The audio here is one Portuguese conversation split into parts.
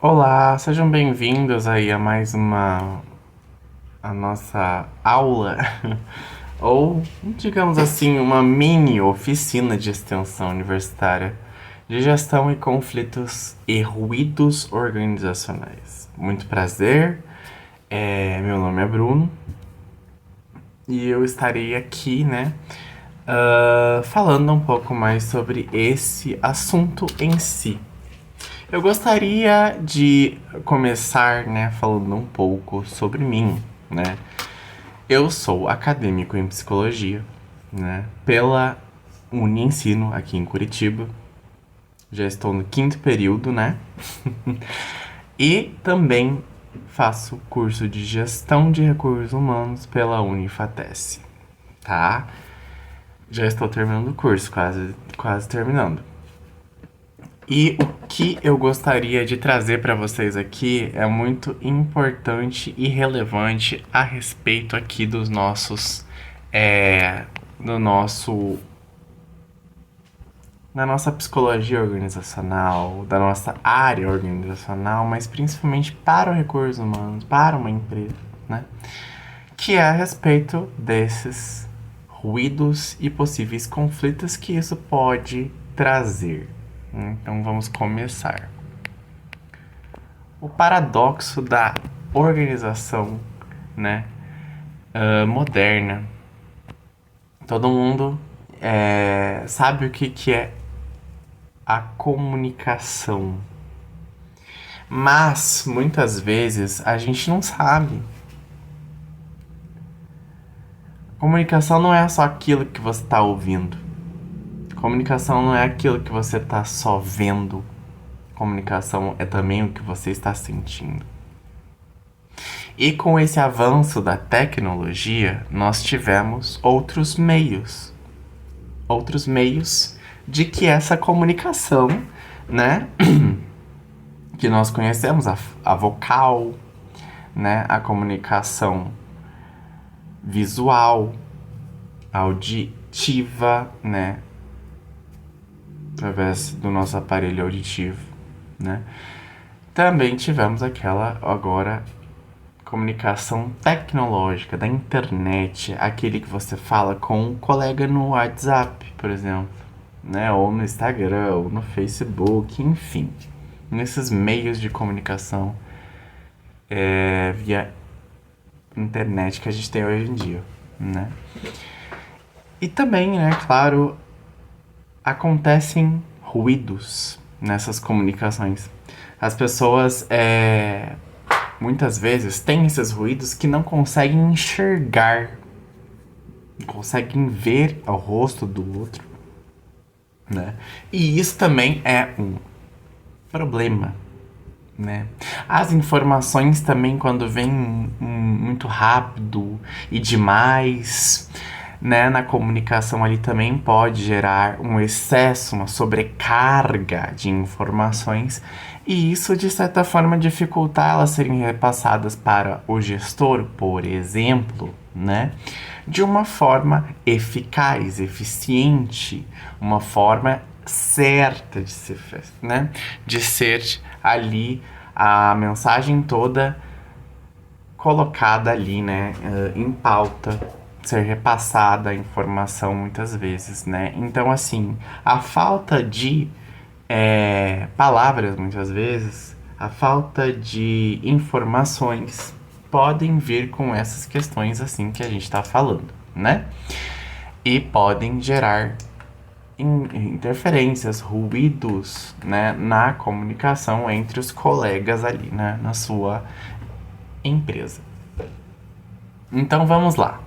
Olá, sejam bem-vindos aí a mais a nossa aula ou, digamos assim, uma mini oficina de extensão universitária de gestão e conflitos e ruídos organizacionais. Muito prazer, meu nome é Bruno e eu estarei aqui, falando um pouco mais sobre esse assunto em si. Eu gostaria de começar, falando um pouco sobre mim, né? Eu sou acadêmico em psicologia, pela Uniensino aqui em Curitiba. Já estou no quinto período, né? E também faço curso de gestão de recursos humanos pela Unifatesc, tá? Já estou terminando o curso, quase terminando. E o que eu gostaria de trazer para vocês aqui é muito importante e relevante a respeito aqui dos nossos, do nosso, da nossa psicologia organizacional, da nossa área organizacional, mas principalmente para o recursos humanos, para uma empresa, né? Que é a respeito desses ruídos e possíveis conflitos que isso pode trazer. Então vamos começar. O paradoxo da organização, moderna. Todo mundo sabe o que é a comunicação, mas muitas vezes a gente não sabe. Comunicação não é só aquilo que você está ouvindo. Comunicação não é aquilo que você está só vendo. Comunicação é também o que você está sentindo. E com esse avanço da tecnologia, nós tivemos outros meios de que essa comunicação, que nós conhecemos, a vocal, a comunicação visual, auditiva, através do nosso aparelho auditivo, Também tivemos aquela, agora, comunicação tecnológica da internet, aquele que você fala com um colega no WhatsApp, por exemplo, ou no Instagram, ou no Facebook, enfim, nesses meios de comunicação via internet que a gente tem hoje em dia, E também, claro, acontecem ruídos nessas comunicações. As pessoas muitas vezes têm esses ruídos que não conseguem enxergar, não conseguem ver o rosto do outro, E isso também é um problema, As informações também, quando vêm muito rápido e demais, na comunicação ali também pode gerar um excesso, uma sobrecarga de informações, e isso de certa forma dificulta elas serem repassadas para o gestor, por exemplo, de uma forma eficaz, eficiente, uma forma certa de ser, de ser ali a mensagem toda colocada ali, em pauta, ser repassada a informação muitas vezes, Então, assim, a falta de palavras, muitas vezes, a falta de informações podem vir com essas questões assim que a gente está falando, E podem gerar interferências, ruídos, na comunicação entre os colegas ali, na sua empresa. Então vamos lá.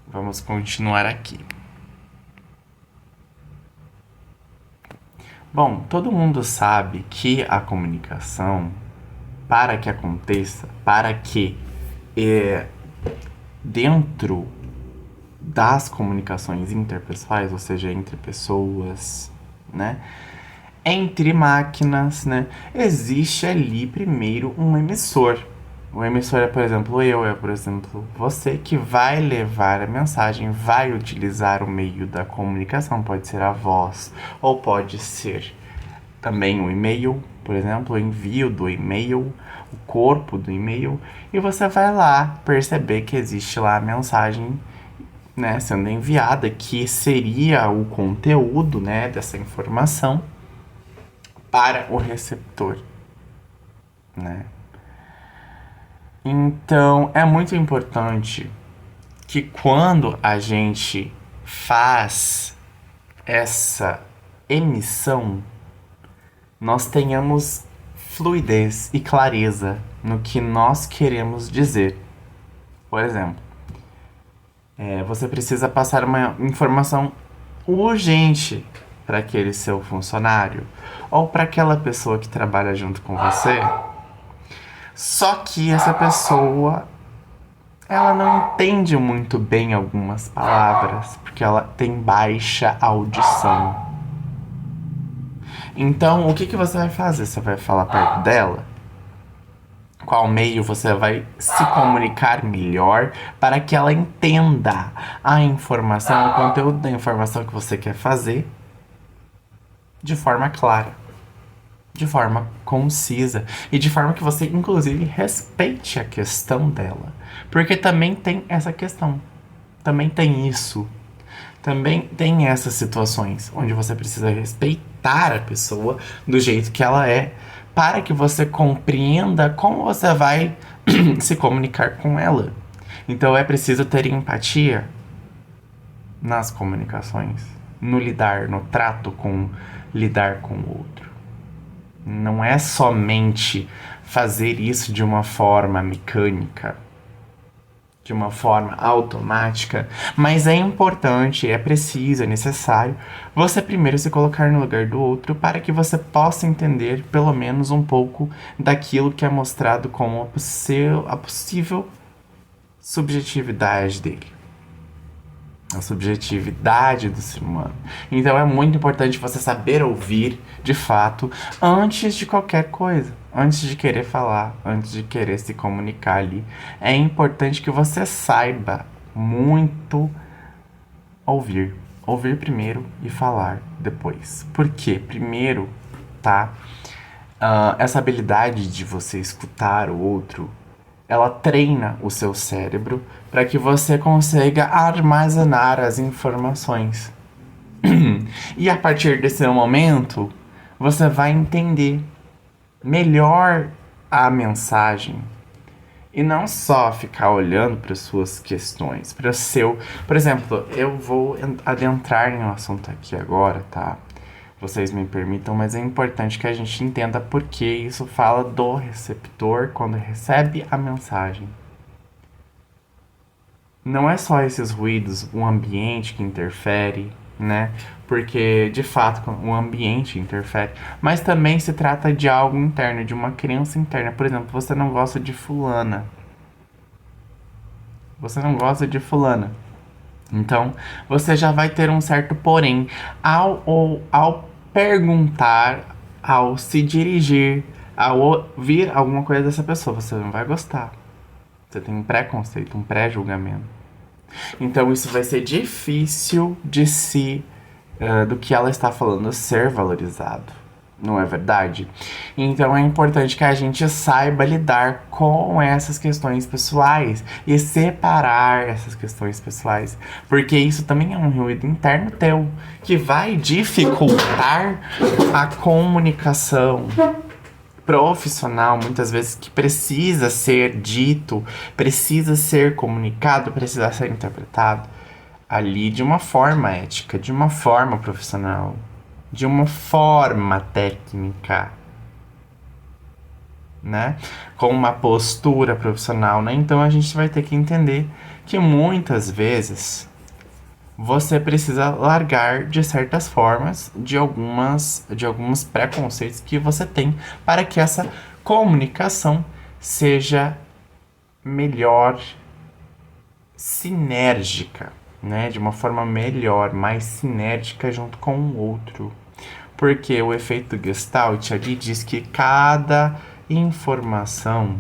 Vamos continuar aqui. Bom, todo mundo sabe que a comunicação, para que aconteça, para que dentro das comunicações interpessoais, ou seja, entre pessoas, entre máquinas, existe ali primeiro um emissor. O emissor é, por exemplo, por exemplo, você que vai levar a mensagem, vai utilizar o meio da comunicação, pode ser a voz, ou pode ser também o e-mail, por exemplo, o envio do e-mail, o corpo do e-mail, e você vai lá perceber que existe lá a mensagem, né, sendo enviada, que seria o conteúdo, né, dessa informação para o receptor, né? Então, é muito importante que quando a gente faz essa emissão, nós tenhamos fluidez e clareza no que nós queremos dizer. Por exemplo, você precisa passar uma informação urgente para aquele seu funcionário ou para aquela pessoa que trabalha junto com você. Só que essa pessoa, ela não entende muito bem algumas palavras, porque ela tem baixa audição. Então, o que você vai fazer? Você vai falar perto dela? Qual meio você vai se comunicar melhor para que ela entenda a informação, o conteúdo da informação que você quer fazer de forma clara, de forma concisa e de forma que você, inclusive, respeite a questão dela. Porque também tem essa questão, também tem isso. Também tem essas situações onde você precisa respeitar a pessoa do jeito que ela é, para que você compreenda como você vai se comunicar com ela. Então é preciso ter empatia nas comunicações, no lidar, no trato com lidar com o outro. Não é somente fazer isso de uma forma mecânica, de uma forma automática, mas é importante, é preciso, é necessário você primeiro se colocar no lugar do outro para que você possa entender pelo menos um pouco daquilo que é mostrado como a possível subjetividade dele, a subjetividade do ser humano. Então é muito importante você saber ouvir de fato antes de qualquer coisa. Antes de querer falar, antes de querer se comunicar ali, é importante que você saiba muito ouvir. Ouvir primeiro e falar depois. Por quê? Primeiro, tá? Essa habilidade de você escutar o outro, ela treina o seu cérebro para que você consiga armazenar as informações. E a partir desse momento, você vai entender melhor a mensagem e não só ficar olhando para suas questões, para o seu... Por exemplo, eu vou adentrar em um assunto aqui agora, tá? Vocês me permitam, mas é importante que a gente entenda por que isso fala do receptor quando recebe a mensagem. Não é só esses ruídos, o ambiente que interfere, né? Porque, de fato, o ambiente interfere. Mas também se trata de algo interno, de uma crença interna. Por exemplo, você não gosta de fulana. Você não gosta de fulana. Então, você já vai ter um certo porém. Ao perguntar, ao se dirigir, ao ouvir alguma coisa dessa pessoa, você não vai gostar. Você tem um preconceito, um pré-julgamento. Então isso vai ser difícil de do que ela está falando ser valorizado. Não é verdade? Então é importante que a gente saiba lidar com essas questões pessoais e separar essas questões pessoais, porque isso também é um ruído interno teu que vai dificultar a comunicação profissional, muitas vezes, que precisa ser dito, precisa ser comunicado, precisa ser interpretado ali de uma forma ética, de uma forma profissional, de uma forma técnica, né? Com uma postura profissional, né? Então a gente vai ter que entender que muitas vezes você precisa largar de certas formas, de alguns preconceitos que você tem para que essa comunicação seja melhor sinérgica, né? De uma forma melhor, mais sinérgica junto com o outro. Porque o efeito Gestalt ali diz que cada informação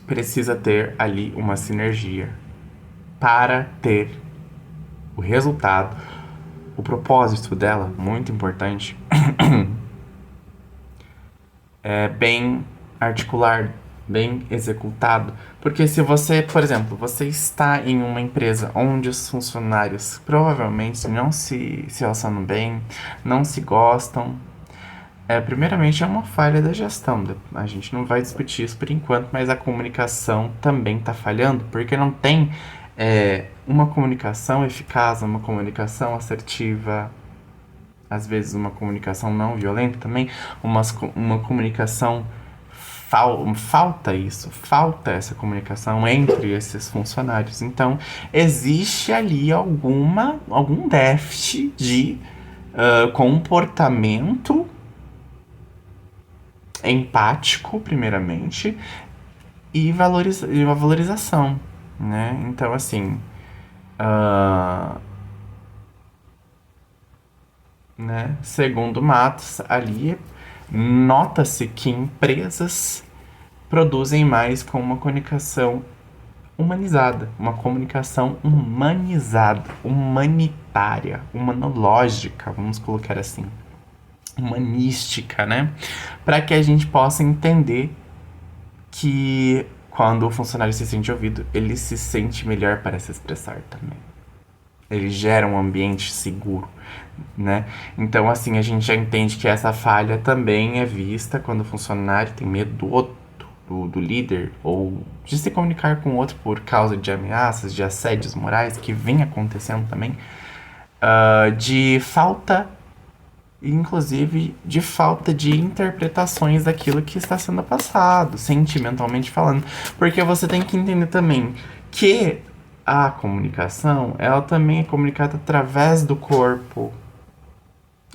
precisa ter ali uma sinergia para ter o resultado, o propósito dela, muito importante, bem articulado, bem executado. Porque se você, por exemplo, você está em uma empresa onde os funcionários provavelmente não se relacionam bem, não se gostam, primeiramente é uma falha da gestão. A gente não vai discutir isso por enquanto, mas a comunicação também está falhando, porque não tem uma comunicação eficaz, uma comunicação assertiva, às vezes uma comunicação não violenta também, uma comunicação falta isso, falta essa comunicação entre esses funcionários. Então, existe ali algum déficit de comportamento empático, primeiramente, e a valorização, né? Então, assim, né? Segundo Matos, ali nota-se que empresas produzem mais com uma comunicação humanizada, uma comunicação humanizada, humanitária, humanológica, vamos colocar assim, humanística, né? Para que a gente possa entender que quando o funcionário se sente ouvido, ele se sente melhor para se expressar também. Ele gera um ambiente seguro, né? Então, assim, a gente já entende que essa falha também é vista quando o funcionário tem medo do outro, do líder, ou de se comunicar com o outro por causa de ameaças, de assédios morais, que vem acontecendo também, de falta, inclusive, de falta de interpretações daquilo que está sendo passado, sentimentalmente falando. Porque você tem que entender também que a comunicação, ela também é comunicada através do corpo.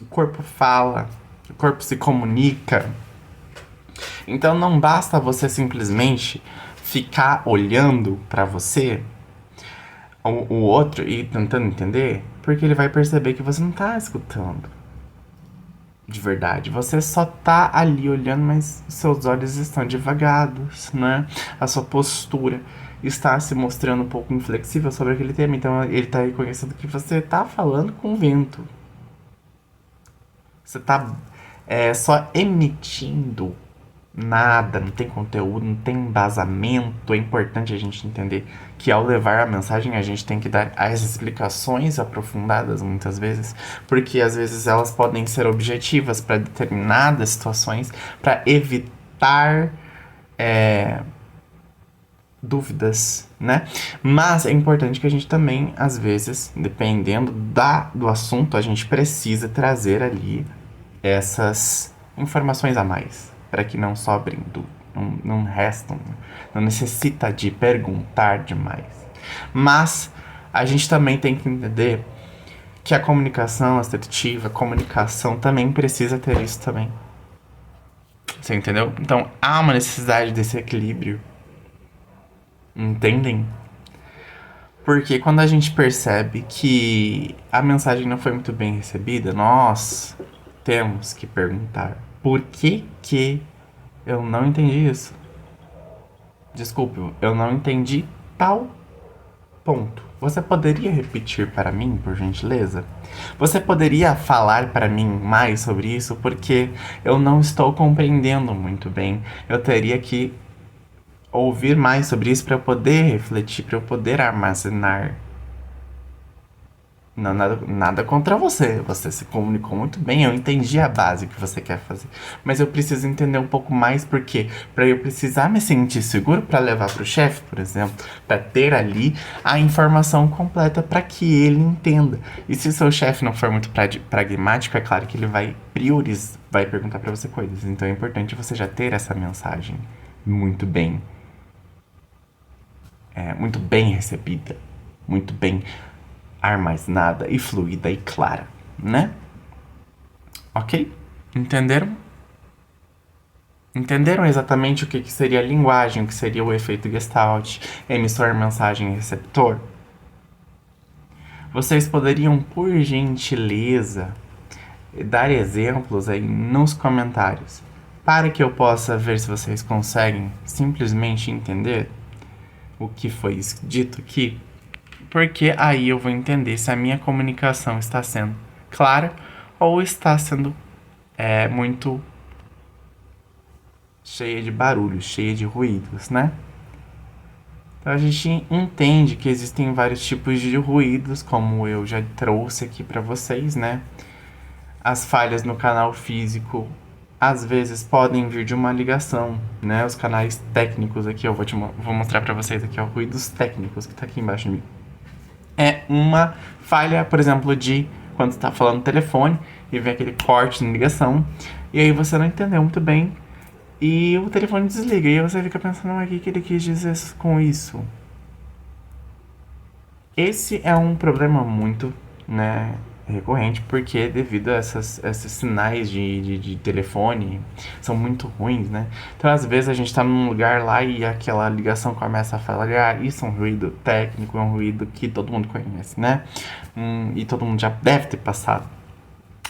O corpo fala, o corpo se comunica. Então não basta você simplesmente ficar olhando pra você, o outro, e tentando entender, porque ele vai perceber que você não tá escutando de verdade. Você só tá ali olhando, mas seus olhos estão divagados, né? A sua postura está se mostrando um pouco inflexível sobre aquele tema. Então ele tá reconhecendo que você tá falando com o vento. Você tá só emitindo nada, não tem conteúdo, não tem embasamento. É importante a gente entender que ao levar a mensagem a gente tem que dar as explicações aprofundadas muitas vezes, porque às vezes elas podem ser objetivas para determinadas situações, para evitar dúvidas, né? Mas é importante que a gente também, às vezes, dependendo do assunto, a gente precisa trazer ali essas informações a mais, para que não sobrem dúvidas, não restam, não necessita de perguntar demais. Mas a gente também tem que entender que a comunicação assertiva, a comunicação também precisa ter isso também. Você entendeu? Então há uma necessidade desse equilíbrio. Entendem? Porque quando a gente percebe que a mensagem não foi muito bem recebida, nós temos que perguntar: por que eu não entendi isso? Desculpe, eu não entendi tal ponto. Você poderia repetir para mim, por gentileza? Você poderia falar para mim mais sobre isso? Porque eu não estou compreendendo muito bem. Eu teria que ouvir mais sobre isso para eu poder refletir, para eu poder armazenar. Não, nada contra você. Você se comunicou muito bem. Eu entendi a base que você quer fazer. Mas eu preciso entender um pouco mais porque para eu precisar me sentir seguro para levar para o chefe, por exemplo, para ter ali a informação completa para que ele entenda. E se o seu chefe não for muito pragmático, é claro que ele vai priorizar, vai perguntar para você coisas. Então é importante você já ter essa mensagem muito bem recebida, muito bem armazenada e fluida e clara, né? Ok? Entenderam? Entenderam exatamente o que seria a linguagem, o que seria o efeito Gestalt, emissor, mensagem e receptor? Vocês poderiam, por gentileza, dar exemplos aí nos comentários, para que eu possa ver se vocês conseguem simplesmente entender o que foi dito aqui, porque aí eu vou entender se a minha comunicação está sendo clara ou está sendo muito cheia de barulhos, cheia de ruídos, né? Então a gente entende que existem vários tipos de ruídos, como eu já trouxe aqui para vocês, né? As falhas no canal físico às vezes podem vir de uma ligação, né? Os canais técnicos aqui, eu vou mostrar para vocês aqui, ó, ruídos técnicos que tá aqui embaixo de mim. É uma falha, por exemplo, de quando você tá falando no telefone e vem aquele corte na ligação, e aí você não entendeu muito bem e o telefone desliga, e aí você fica pensando, mas o que ele quis dizer com isso? Esse é um problema muito, né, recorrente, porque devido a esses sinais de telefone são muito ruins, né? Então, às vezes, a gente tá num lugar lá e aquela ligação começa a falar, isso é um ruído técnico, é um ruído que todo mundo conhece, né? E todo mundo já deve ter passado.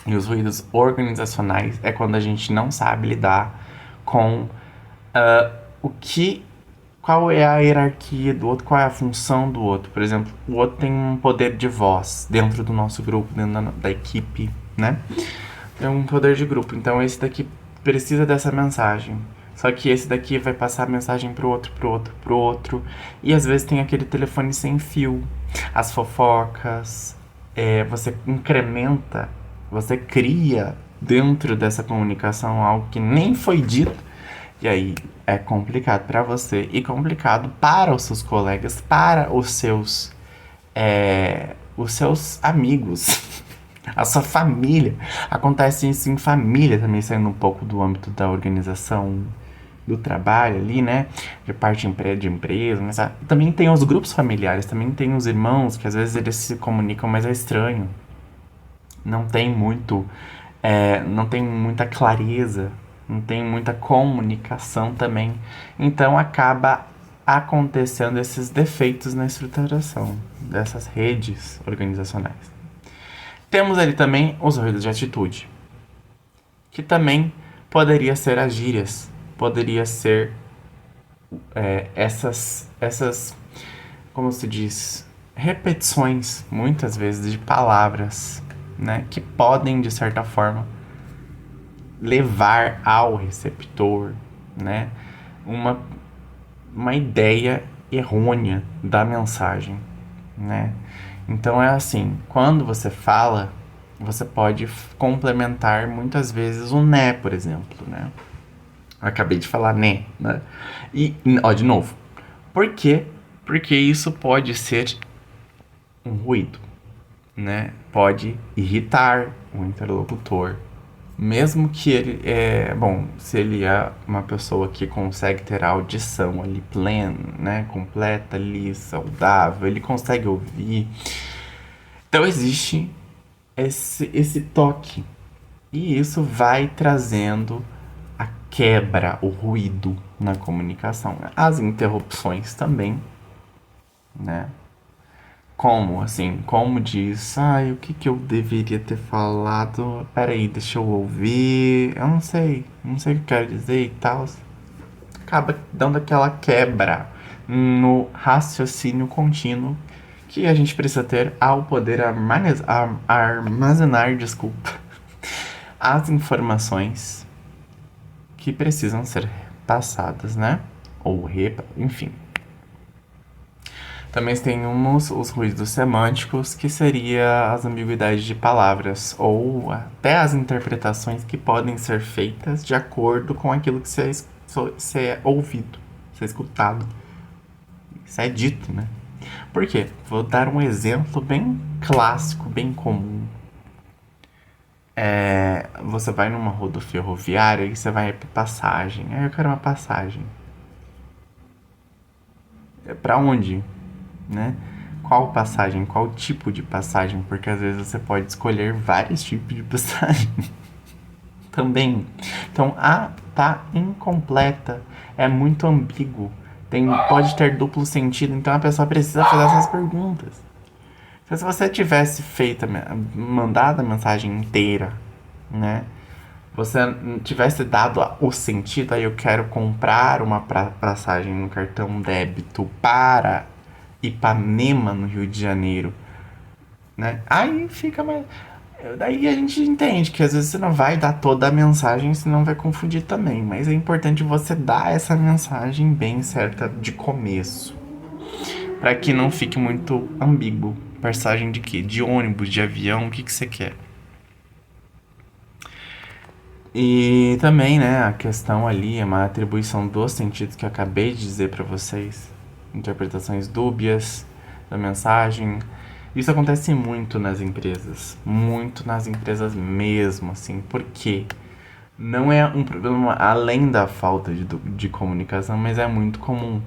E os ruídos organizacionais é quando a gente não sabe lidar com o que qual é a hierarquia do outro, qual é a função do outro. Por exemplo, o outro tem um poder de voz dentro do nosso grupo, dentro da equipe, né? É um poder de grupo. Então esse daqui precisa dessa mensagem. Só que esse daqui vai passar a mensagem pro outro, pro outro, pro outro. E às vezes tem aquele telefone sem fio. As fofocas. Você incrementa, você cria dentro dessa comunicação algo que nem foi dito. E aí é complicado para você e complicado para os seus colegas, para os seus amigos, a sua família. Acontece isso em família também, saindo um pouco do âmbito da organização do trabalho ali, né? De parte de empresa, mas também tem os grupos familiares, também tem os irmãos, que às vezes eles se comunicam, mas é estranho. Não tem muito, não tem muita clareza, não tem muita comunicação também. Então acaba acontecendo esses defeitos na estruturação dessas redes organizacionais. Temos ali também os ruídos de atitude, que também poderia ser as gírias, poderia ser essas, como se diz, repetições, muitas vezes, de palavras, né, que podem, de certa forma, levar ao receptor, né, uma ideia errônea da mensagem, né? Então é assim, quando você fala, você pode complementar muitas vezes o né, por exemplo, né? Acabei de falar né? E, ó, de novo. Por quê? Porque isso pode ser um ruído, né? Pode irritar o interlocutor. Mesmo que ele se ele é uma pessoa que consegue ter a audição ali plena, né, completa ali, saudável, ele consegue ouvir. Então existe esse toque. E isso vai trazendo a quebra, o ruído na comunicação. As interrupções também, né? Como diz, o que eu deveria ter falado? Peraí, deixa eu ouvir. Eu não sei o que eu quero dizer e tal. Acaba dando aquela quebra no raciocínio contínuo que a gente precisa ter ao poder armazenar, desculpa, as informações que precisam ser passadas, né? Enfim. Também tem os ruídos semânticos, que seria as ambiguidades de palavras, ou até as interpretações que podem ser feitas de acordo com aquilo que você é ouvido, você é escutado, isso é dito, né? Por quê? Vou dar um exemplo bem clássico, bem comum. Você vai numa roda ferroviária e você vai pra passagem. Eu quero uma passagem. Pra onde? Né? Qual passagem? Qual tipo de passagem? Porque às vezes você pode escolher vários tipos de passagem também. Então, tá incompleta, é muito ambíguo, pode ter duplo sentido, então a pessoa precisa fazer essas perguntas. Então, se você tivesse mandado a mensagem inteira, né? Você tivesse dado o sentido, aí eu quero comprar uma passagem no cartão débito para Ipanema, no Rio de Janeiro, né? Aí fica mais... Daí a gente entende que às vezes você não vai dar toda a mensagem, senão vai confundir também. Mas é importante você dar essa mensagem bem certa de começo, para que não fique muito ambíguo. Passagem de quê? De ônibus, de avião, o que você quer? E também, né, a questão ali é uma atribuição dos sentidos que eu acabei de dizer para vocês. Interpretações dúbias da mensagem. Isso acontece muito nas empresas mesmo, assim, porque não é um problema além da falta de comunicação, mas é muito comum.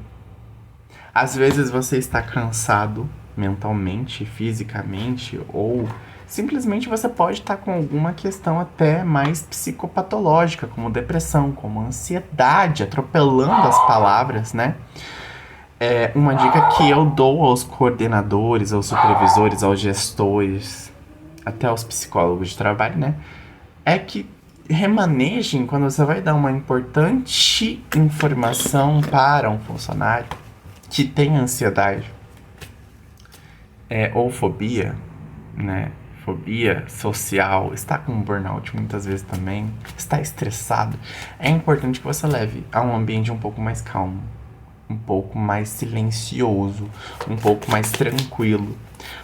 Às vezes você está cansado mentalmente, fisicamente, ou simplesmente você pode estar com alguma questão até mais psicopatológica, como depressão, como ansiedade, atropelando as palavras, né? É uma dica que eu dou aos coordenadores, aos supervisores, aos gestores, até aos psicólogos de trabalho, né? É que remanejem quando você vai dar uma importante informação para um funcionário que tem ansiedade, ou fobia, né? Fobia social, está com burnout muitas vezes também, está estressado. É importante que você leve a um ambiente um pouco mais calmo, um pouco mais silencioso, um pouco mais tranquilo,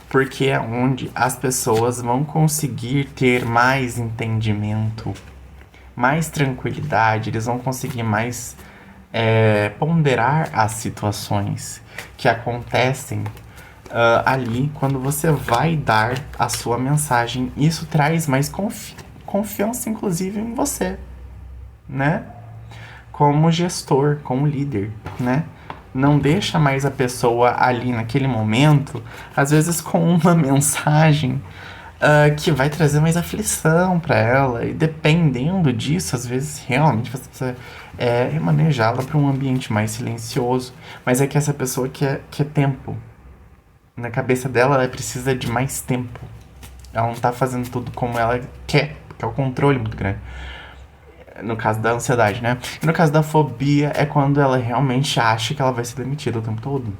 porque é onde as pessoas vão conseguir ter mais entendimento, mais tranquilidade, eles vão conseguir mais ponderar as situações que acontecem ali quando você vai dar a sua mensagem. Isso traz mais confiança, inclusive, em você, né? Como gestor, como líder, né? Não deixa mais a pessoa ali naquele momento, às vezes com uma mensagem que vai trazer mais aflição para ela. E dependendo disso, às vezes realmente você precisa remanejá-la para um ambiente mais silencioso. Mas é que essa pessoa quer tempo. Na cabeça dela, ela precisa de mais tempo. Ela não tá fazendo tudo como ela quer, porque é o controle muito grande. No caso da ansiedade, né? E no caso da fobia, é quando ela realmente acha que ela vai ser demitida o tempo todo.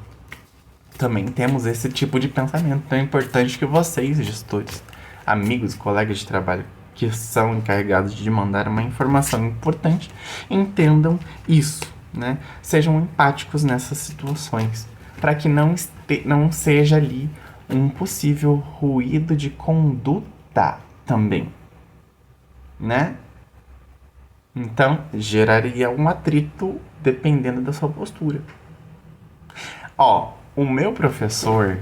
Também temos esse tipo de pensamento. Então é importante que vocês, gestores, amigos, colegas de trabalho que são encarregados de mandar uma informação importante, entendam isso, né? Sejam empáticos nessas situações, para que não seja ali um possível ruído de conduta também, né? Então, geraria um atrito dependendo da sua postura. Ó, o meu professor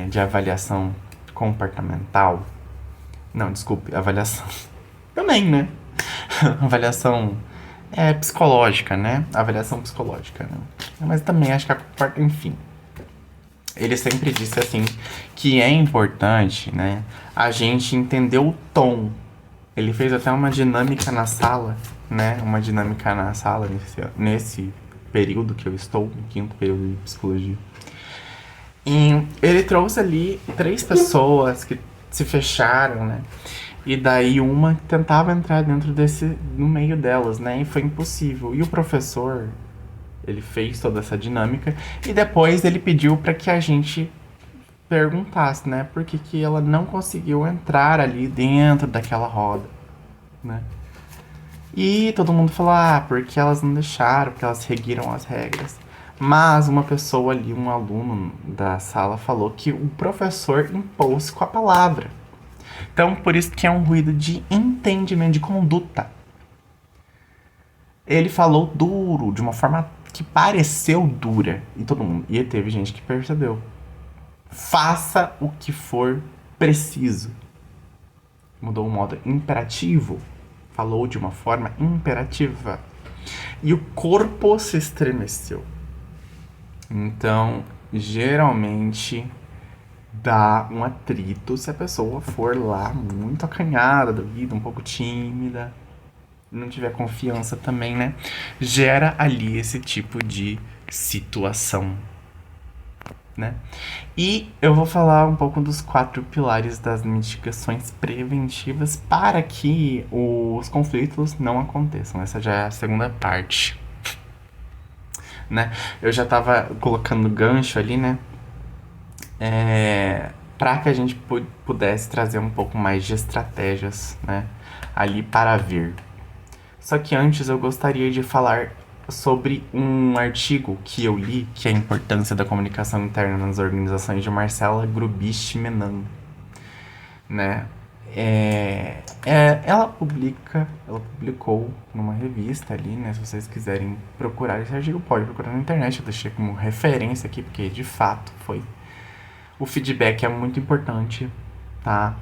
de avaliação comportamental... Não, desculpe, avaliação... Também, né? Avaliação psicológica, né? Avaliação psicológica, né? Mas também acho que enfim. Ele sempre disse assim que é importante, né, a gente entender o tom. Ele fez até uma dinâmica na sala, né? Uma dinâmica na sala nesse período que eu estou, no 5º período de psicologia. E ele trouxe ali 3 pessoas que se fecharam, né? E daí uma tentava entrar no meio delas, né? E foi impossível. E o professor, ele fez toda essa dinâmica e depois ele pediu para que a gente perguntasse, né? Por que ela não conseguiu entrar ali dentro daquela roda, né? E todo mundo falou, porque elas não deixaram, porque elas seguiram as regras. Mas uma pessoa ali, um aluno da sala, falou que o professor impôs com a palavra. Então, por isso que é um ruído de entendimento, de conduta. Ele falou duro, de uma forma que pareceu dura. E todo mundo. E teve gente que percebeu. Faça o que for preciso. Mudou o modo imperativo. Falou de uma forma imperativa. E o corpo se estremeceu. Então, geralmente dá um atrito se a pessoa for lá muito acanhada da vida, um pouco tímida, não tiver confiança também, né? Gera ali esse tipo de situação, né? E eu vou falar um pouco dos 4 pilares das mitigações preventivas para que os conflitos não aconteçam. Essa já é a segunda parte, né? Eu já tava colocando gancho ali, né? para que a gente pudesse trazer um pouco mais de estratégias, né, ali para vir. Só que antes eu gostaria de falar sobre um artigo que eu li, que é a importância da comunicação interna nas organizações, de Marcela Grubich-Menan, né? Ela publicou numa revista ali, né? Se vocês quiserem procurar esse artigo, pode procurar na internet. Eu deixei como referência aqui, porque de fato foi. O feedback é muito importante, tá?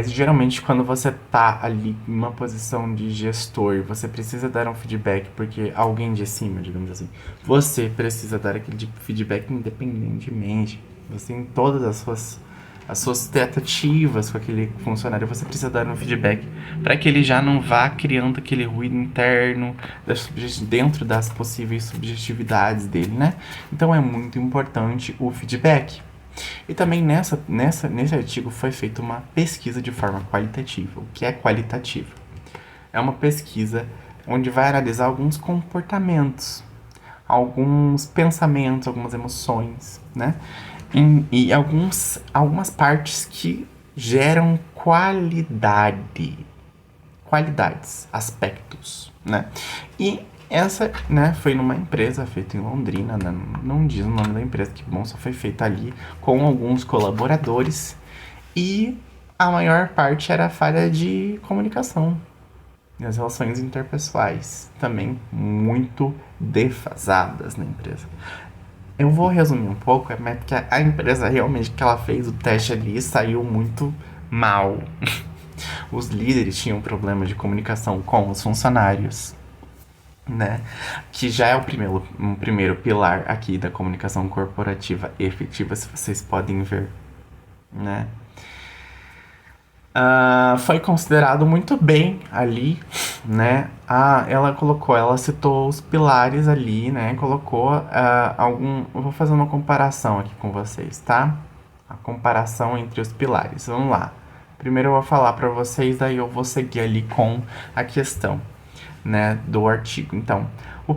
Geralmente, quando você tá ali em uma posição de gestor, você precisa dar um feedback, porque alguém de cima, digamos assim, você precisa dar aquele feedback independentemente. Você, em todas as suas tratativas com aquele funcionário, você precisa dar um feedback para que ele já não vá criando aquele ruído interno dentro das possíveis subjetividades dele, né? Então é muito importante o feedback. E também nesse artigo foi feita uma pesquisa de forma qualitativa. O que é qualitativa? É uma pesquisa onde vai analisar alguns comportamentos, alguns pensamentos, algumas emoções, né? E algumas partes que geram qualidades, aspectos, né? E essa, né, foi numa empresa feita em Londrina, né? Não diz o nome da empresa, que bom, só foi feita ali com alguns colaboradores e a maior parte era falha de comunicação. E as relações interpessoais também muito defasadas na empresa. Eu vou resumir um pouco, mas porque a empresa realmente que ela fez o teste ali saiu muito mal. Os líderes tinham problema de comunicação com os funcionários, né? Que já é um primeiro pilar aqui da comunicação corporativa efetiva, se vocês podem ver, né? Foi considerado muito bem ali, né? Ela citou os pilares ali, né? Colocou eu vou fazer uma comparação aqui com vocês, tá? A comparação entre os pilares. Vamos lá. Primeiro eu vou falar para vocês, daí eu vou seguir ali com a questão, né, do artigo. Então, o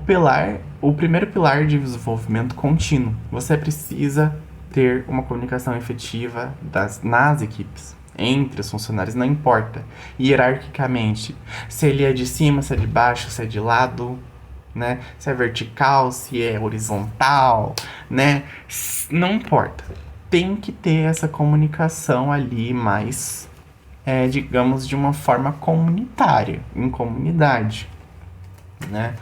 primeiro pilar de desenvolvimento contínuo. Você precisa ter uma comunicação efetiva nas equipes, entre os funcionários, não importa, hierarquicamente, se ele é de cima, se é de baixo, se é de lado, né, se é vertical, se é horizontal, né, não importa. Tem que ter essa comunicação ali mais, digamos, de uma forma comunitária, em comunidade, né,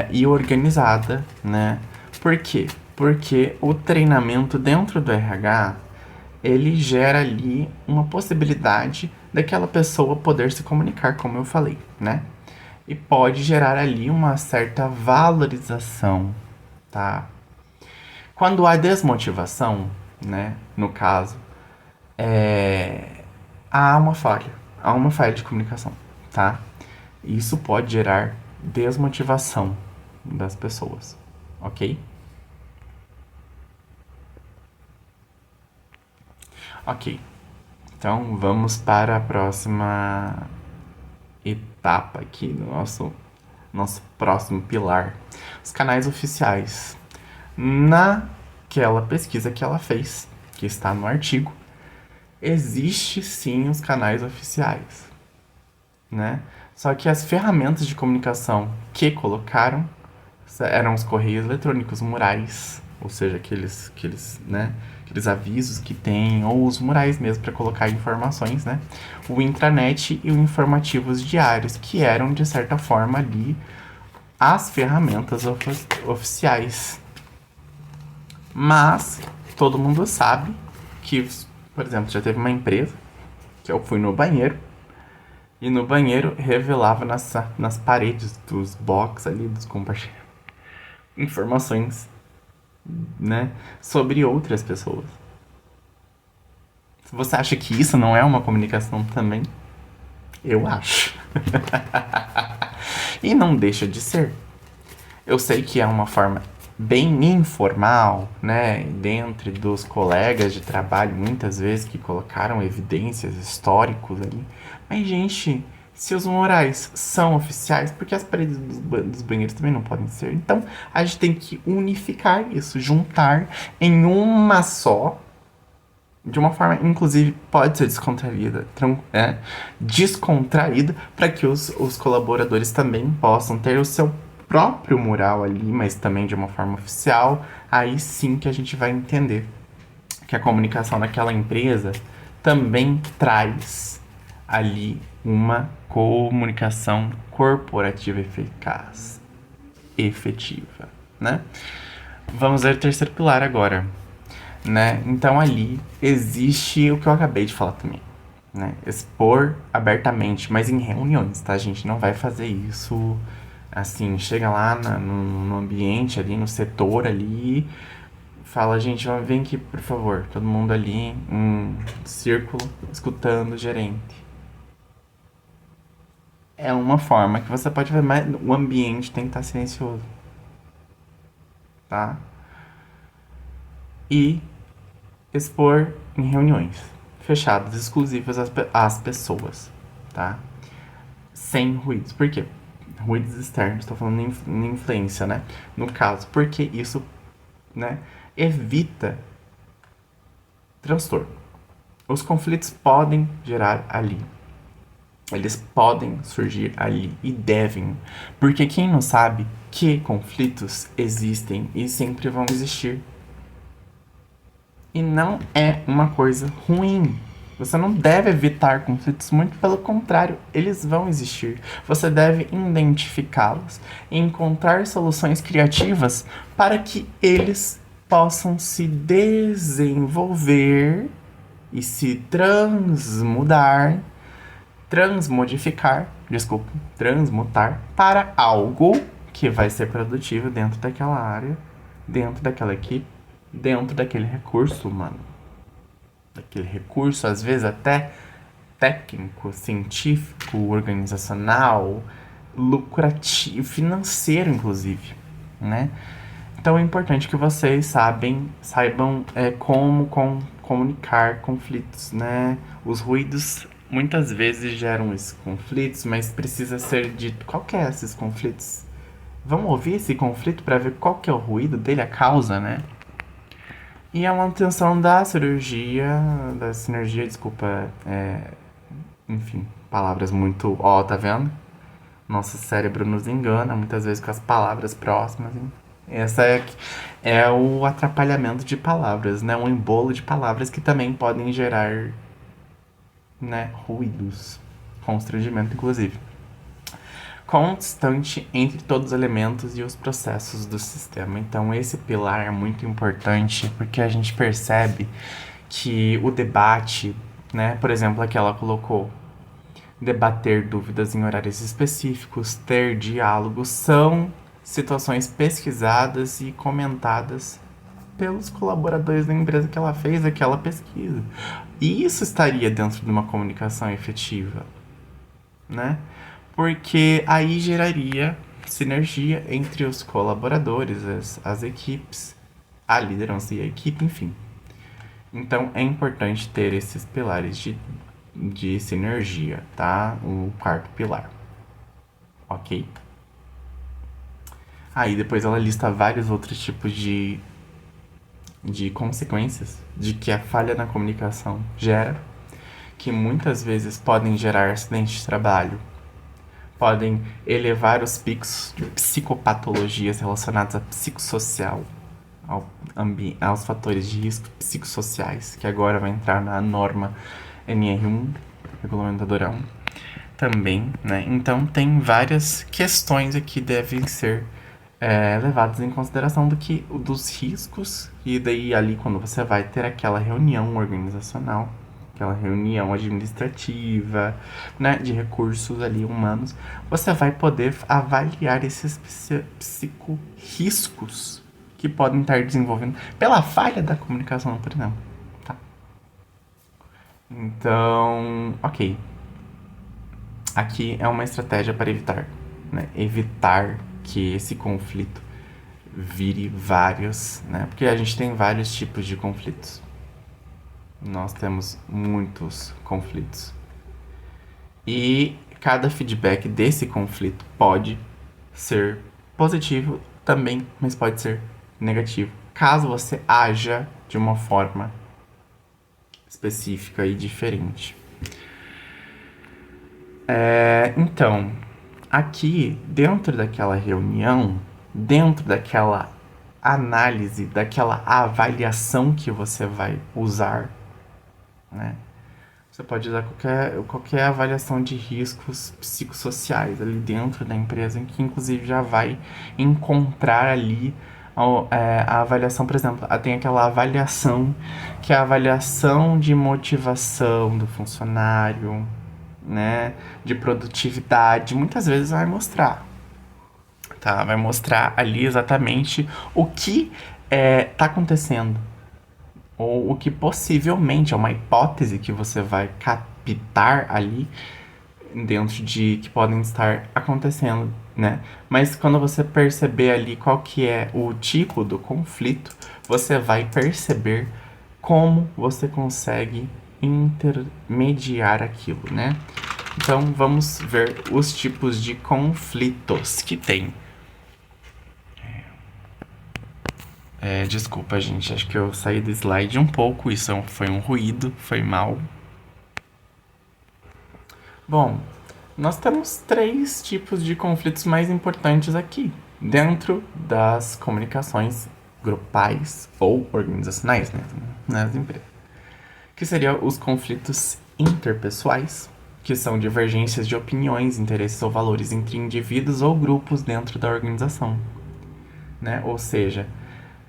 e organizada, né. Por quê? Porque o treinamento dentro do RH, ele gera ali uma possibilidade daquela pessoa poder se comunicar, como eu falei, né? E pode gerar ali uma certa valorização, tá? Quando há desmotivação, né, no caso, há uma falha de comunicação, tá? Isso pode gerar desmotivação das pessoas, ok? Ok, então vamos para a próxima etapa aqui do nosso próximo pilar. Os canais oficiais. Naquela pesquisa que ela fez, que está no artigo, existe sim os canais oficiais, né? Só que as ferramentas de comunicação que colocaram eram os correios eletrônicos, murais, ou seja, aqueles avisos que tem, ou os murais mesmo para colocar informações, né? O intranet e o informativos diários, que eram, de certa forma, ali as ferramentas oficiais. Mas todo mundo sabe que, por exemplo, já teve uma empresa que eu fui no banheiro e no banheiro revelava nas paredes dos box ali, dos compartilhamentos, informações, né, sobre outras pessoas. Você acha que isso não é uma comunicação também? Eu acho. E não deixa de ser. Eu sei que é uma forma bem informal, né, dentro dos colegas de trabalho, muitas vezes, que colocaram evidências históricos ali. Mas, gente, se os murais são oficiais, porque as paredes dos banheiros também não podem ser? Então, a gente tem que unificar isso, juntar em uma só de uma forma, inclusive, pode ser descontraída, para que os colaboradores também possam ter o seu próprio mural ali, mas também de uma forma oficial. Aí sim que a gente vai entender que a comunicação daquela empresa também traz ali uma comunicação corporativa eficaz, efetiva, né? Vamos ver o terceiro pilar agora, né? Então ali existe o que eu acabei de falar também, né? Expor abertamente, mas em reuniões, tá? A gente não vai fazer isso assim, chega lá no ambiente ali, no setor ali, fala, gente, vem aqui, por favor, todo mundo ali em círculo, escutando o gerente. É uma forma que você pode ver, mas o ambiente tem que estar silencioso, tá? E expor em reuniões fechadas, exclusivas às pessoas, tá? Sem ruídos. Por quê? Ruídos externos, estou falando em influência, né? No caso, porque isso, né, evita transtorno. Os conflitos podem gerar ali. Eles podem surgir ali e devem. Porque quem não sabe que conflitos existem e sempre vão existir. E não é uma coisa ruim. Você não deve evitar conflitos, muito pelo contrário, eles vão existir. Você deve identificá-los e encontrar soluções criativas para que eles possam se desenvolver e se transmutar para algo que vai ser produtivo dentro daquela área, dentro daquela equipe, dentro daquele recurso humano. Daquele recurso, às vezes até técnico, científico, organizacional, lucrativo, financeiro, inclusive, né? Então é importante que vocês saibam como comunicar conflitos, né? Os ruídos muitas vezes geram esses conflitos, mas precisa ser dito qual que é esses conflitos. Vamos ouvir esse conflito para ver qual que é o ruído dele, a causa, né? E a manutenção da sinergia, desculpa, enfim, palavras muito, tá vendo? Nosso cérebro nos engana muitas vezes com as palavras próximas, hein? Essa é o atrapalhamento de palavras, né? Um embolo de palavras que também podem gerar, né, ruídos, constrangimento, inclusive. Constante entre todos os elementos e os processos do sistema. Então, esse pilar é muito importante porque a gente percebe que o debate, né, por exemplo, aqui ela colocou debater dúvidas em horários específicos, ter diálogo, são situações pesquisadas e comentadas pelos colaboradores da empresa que ela fez aquela pesquisa. E isso estaria dentro de uma comunicação efetiva, né? Porque aí geraria sinergia entre os colaboradores, as equipes, a liderança e a equipe, enfim. Então é importante ter esses pilares de sinergia, tá? O quarto pilar. Ok? Aí depois ela lista vários outros tipos de consequências de que a falha na comunicação gera, que muitas vezes podem gerar acidentes de trabalho, podem elevar os picos de psicopatologias relacionadas a psicossocial, aos fatores de risco psicossociais, que agora vai entrar na norma NR1, regulamentadora 1, também, né? Então tem várias questões aqui que devem ser levadas em consideração dos riscos, e daí ali quando você vai ter aquela reunião organizacional, aquela reunião administrativa, né, de recursos ali humanos, você vai poder avaliar esses psico-riscos que podem estar desenvolvendo pela falha da comunicação, por exemplo. Tá? Então, ok. Aqui é uma estratégia para evitar, né? Evitar que esse conflito vire vários, né? Porque a gente tem vários tipos de conflitos. Nós temos muitos conflitos. E cada feedback desse conflito pode ser positivo também, mas pode ser negativo. Caso você haja de uma forma específica e diferente. Então, aqui, dentro daquela reunião, dentro daquela análise, daquela avaliação que você vai usar, né? Você pode usar qualquer avaliação de riscos psicossociais ali dentro da empresa, em que inclusive já vai encontrar ali a avaliação, por exemplo, tem aquela avaliação que é a avaliação de motivação do funcionário, né, de produtividade. Muitas vezes vai mostrar, tá? Vai mostrar ali exatamente o que tá acontecendo, ou o que possivelmente é uma hipótese que você vai captar ali dentro de que podem estar acontecendo, né? Mas quando você perceber ali qual que é o tipo do conflito, você vai perceber como você consegue intermediar aquilo, né? Então vamos ver os tipos de conflitos que tem. Desculpa, gente, acho que eu saí do slide um pouco, isso foi um ruído, foi mal. Bom, nós temos 3 tipos de conflitos mais importantes aqui, dentro das comunicações grupais ou organizacionais, né, nas empresas. Que seriam os conflitos interpessoais, que são divergências de opiniões, interesses ou valores entre indivíduos ou grupos dentro da organização, né? Ou seja,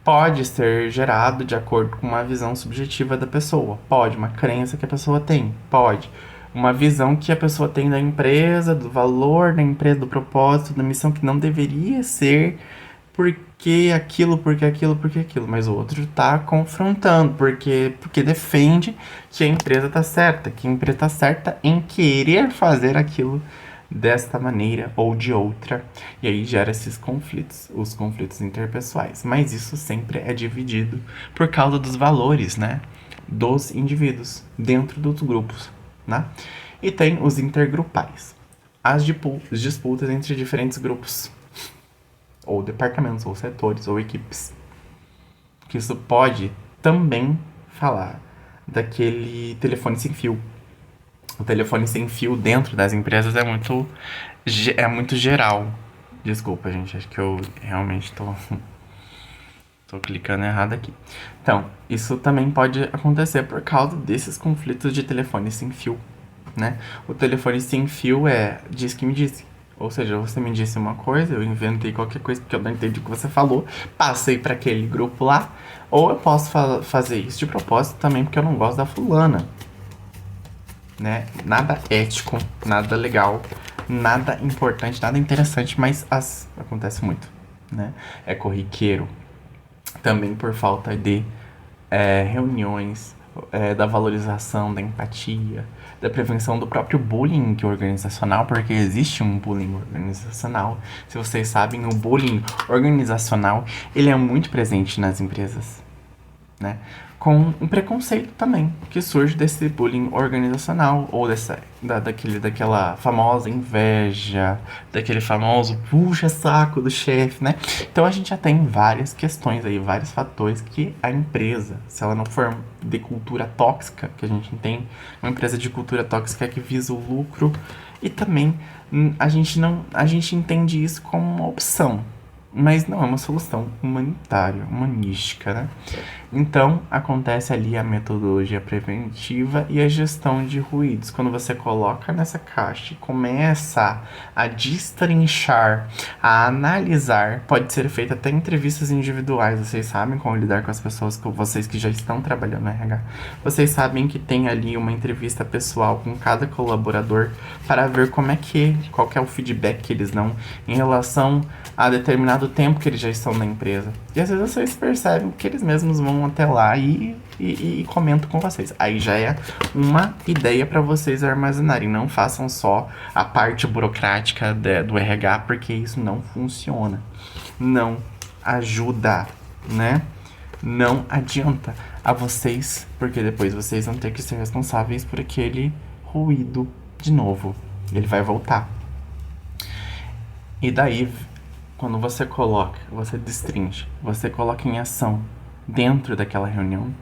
pode ser gerado de acordo com uma visão subjetiva da pessoa. Pode, uma crença que a pessoa tem. Pode, uma visão que a pessoa tem da empresa, do valor da empresa, do propósito, da missão, que não deveria ser porque aquilo. Mas o outro está confrontando, porque defende que a empresa está certa, que a empresa está certa em querer fazer aquilo desta maneira ou de outra, e aí gera esses conflitos, os conflitos interpessoais. Mas isso sempre é dividido por causa dos valores, né, dos indivíduos dentro dos grupos, né? E tem os intergrupais, as disputas entre diferentes grupos, ou departamentos, ou setores, ou equipes. Que isso pode também falar daquele telefone sem fio. O telefone sem fio dentro das empresas é muito geral. Desculpa, gente, acho que eu realmente tô clicando errado aqui. Então, isso também pode acontecer por causa desses conflitos de telefone sem fio, né? O telefone sem fio diz que me disse. Ou seja, você me disse uma coisa, eu inventei qualquer coisa porque eu não entendi o que você falou, passei para aquele grupo lá, ou eu posso fazer isso de propósito também porque eu não gosto da fulana, né? Nada ético, nada legal, nada importante, nada interessante, mas acontece muito, né? É corriqueiro. Também por falta de reuniões, da valorização, da empatia, da prevenção do próprio bullying organizacional, porque existe um bullying organizacional. Se vocês sabem, o bullying organizacional, ele é muito presente nas empresas, né? Com um preconceito também, que surge desse bullying organizacional, ou daquela famosa inveja, daquele famoso puxa-saco do chefe, né? Então a gente já tem várias questões aí, vários fatores que a empresa, se ela não for de cultura tóxica, que a gente tem uma empresa de cultura tóxica que visa o lucro, e também a gente entende isso como uma opção, mas não é uma solução humanitária, humanística, né? Então, acontece ali a metodologia preventiva e a gestão de ruídos. Quando você coloca nessa caixa e começa a destrinchar, a analisar, pode ser feita até entrevistas individuais. Vocês sabem como lidar com as pessoas, com vocês que já estão trabalhando no RH. Vocês sabem que tem ali uma entrevista pessoal com cada colaborador para ver qual que é o feedback que eles dão em relação a determinado tempo que eles já estão na empresa. E às vezes vocês percebem que eles mesmos vão até lá e comentam com vocês. Aí já é uma ideia para vocês armazenarem. Não façam só a parte burocrática do RH, porque isso não funciona. Não ajuda, né? Não adianta a vocês, porque depois vocês vão ter que ser responsáveis por aquele ruído de novo. Ele vai voltar. E daí, quando você destrincha, você coloca em ação dentro daquela reunião,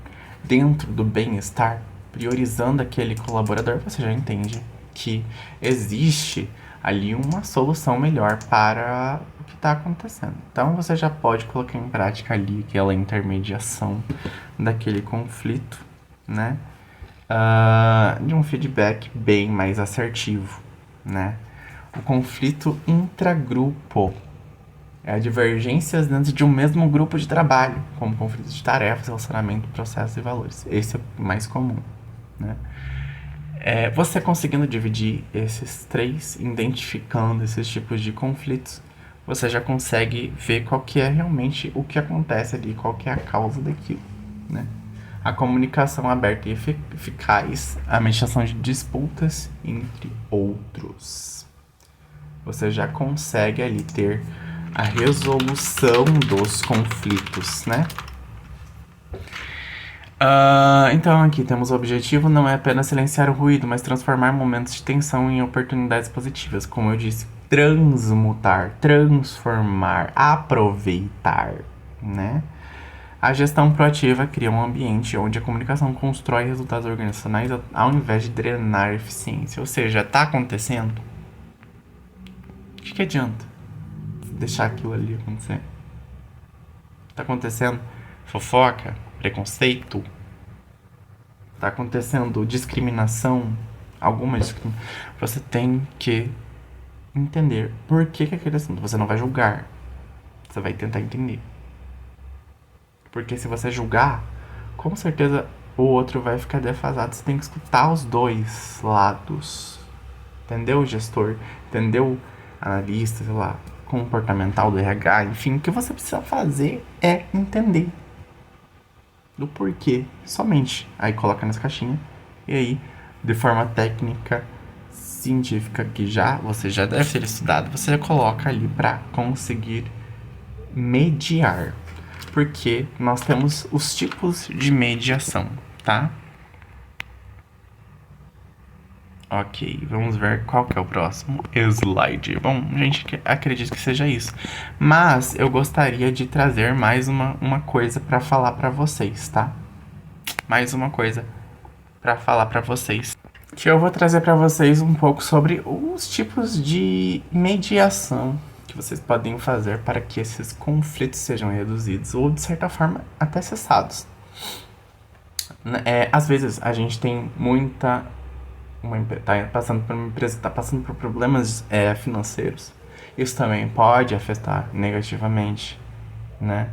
dentro do bem-estar, priorizando aquele colaborador, você já entende que existe ali uma solução melhor para o que está acontecendo. Então você já pode colocar em prática ali aquela intermediação daquele conflito, né? De um feedback bem mais assertivo, né? O conflito intragrupo é divergências dentro de um mesmo grupo de trabalho, como conflitos de tarefas, relacionamento, processos e valores. Esse é o mais comum, né? Você conseguindo dividir esses três, identificando esses tipos de conflitos, você já consegue ver qual que é realmente o que acontece ali, qual que é a causa daquilo, né? A comunicação aberta e eficaz, a mediação de disputas, entre outros. Você já consegue ali ter a resolução dos conflitos, né? Então aqui temos o objetivo não é apenas silenciar o ruído, mas transformar momentos de tensão em oportunidades positivas. Como eu disse, transmutar, transformar, aproveitar, né? A gestão proativa cria um ambiente onde a comunicação constrói resultados organizacionais ao invés de drenar eficiência. Ou seja, tá acontecendo? O que adianta deixar aquilo ali acontecer? Tá acontecendo fofoca, preconceito, tá acontecendo discriminação, alguma discriminação. Você tem que entender por que aquele assunto. Você não vai julgar, você vai tentar entender. Porque se você julgar, com certeza o outro vai ficar defasado. Você tem que escutar os dois lados. Entendeu, gestor? Entendeu, analista, sei lá, comportamental do RH, enfim, o que você precisa fazer é entender do porquê, somente. Aí coloca nessa caixinha e aí, de forma técnica, científica, que você já deve ter estudado, você coloca ali para conseguir mediar. Porque nós temos os tipos de mediação, tá? Ok, vamos ver qual que é o próximo slide. Bom, gente, acredito que seja isso. Mas eu gostaria de trazer mais uma coisa para falar para vocês, tá? Mais uma coisa para falar para vocês. Que eu vou trazer para vocês um pouco sobre os tipos de mediação que vocês podem fazer para que esses conflitos sejam reduzidos ou, de certa forma, até cessados. Às vezes a gente tem tá passando por uma empresa que está passando por problemas financeiros. Isso também pode afetar negativamente, né?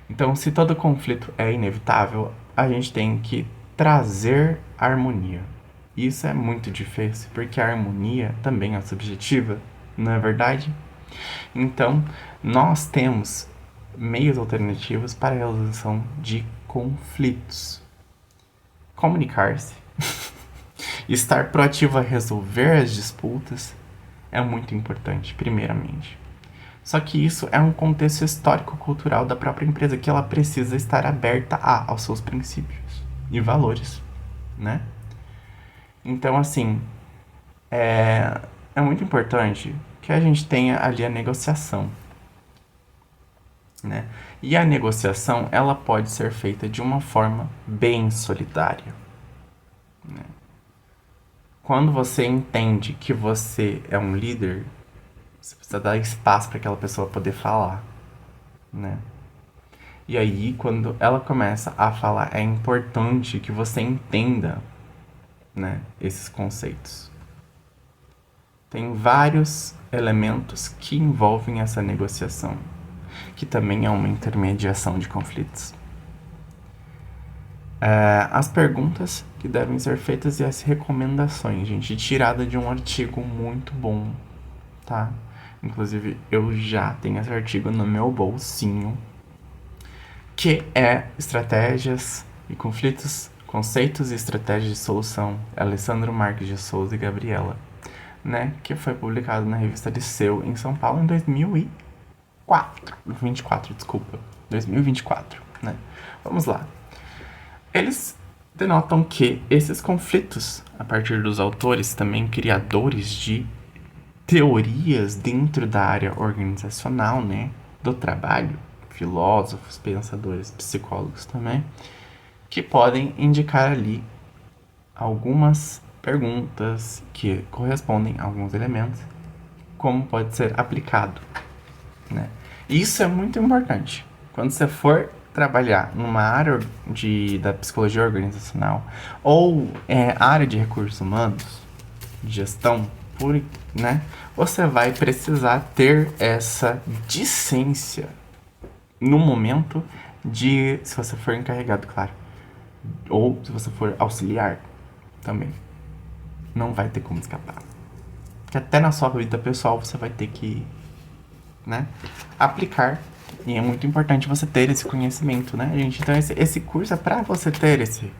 Então, se todo conflito é inevitável, a gente tem que trazer harmonia. Isso é muito difícil, porque a harmonia também é subjetiva, não é verdade? Então, nós temos meios alternativos para a resolução de conflitos. Comunicar-se, estar proativo a resolver as disputas é muito importante, primeiramente. Só que isso é um contexto histórico-cultural da própria empresa que ela precisa estar aberta aos seus princípios e valores, né? Então, assim, é muito importante que a gente tenha ali a negociação, né? E a negociação, ela pode ser feita de uma forma bem solidária, né? Quando você entende que você é um líder, você precisa dar espaço para aquela pessoa poder falar, né? E aí, quando ela começa a falar, é importante que você entenda, né, esses conceitos. Tem vários elementos que envolvem essa negociação, que também é uma intermediação de conflitos. As perguntas que devem ser feitas e as recomendações, gente, tirada de um artigo muito bom, tá? Inclusive, eu já tenho esse artigo no meu bolsinho, que é Estratégias e Conflitos, Conceitos e Estratégias de Solução, Alessandro Marques de Souza e Gabriela, né? Que foi publicado na revista Liceu em São Paulo em 2024, né? Vamos lá. Eles denotam que esses conflitos, a partir dos autores, também criadores de teorias dentro da área organizacional, né, do trabalho, filósofos, pensadores, psicólogos também, que podem indicar ali algumas perguntas que correspondem a alguns elementos, como pode ser aplicado, né? Isso é muito importante. Quando você for trabalhar numa área da psicologia organizacional ou área de recursos humanos, de gestão, né? Você vai precisar ter essa discência no momento se você for encarregado, claro, ou se você for auxiliar também. Não vai ter como escapar. Porque até na sua vida pessoal você vai ter que, né, aplicar. E é muito importante você ter esse conhecimento, né, gente? Então esse curso é pra você ter esse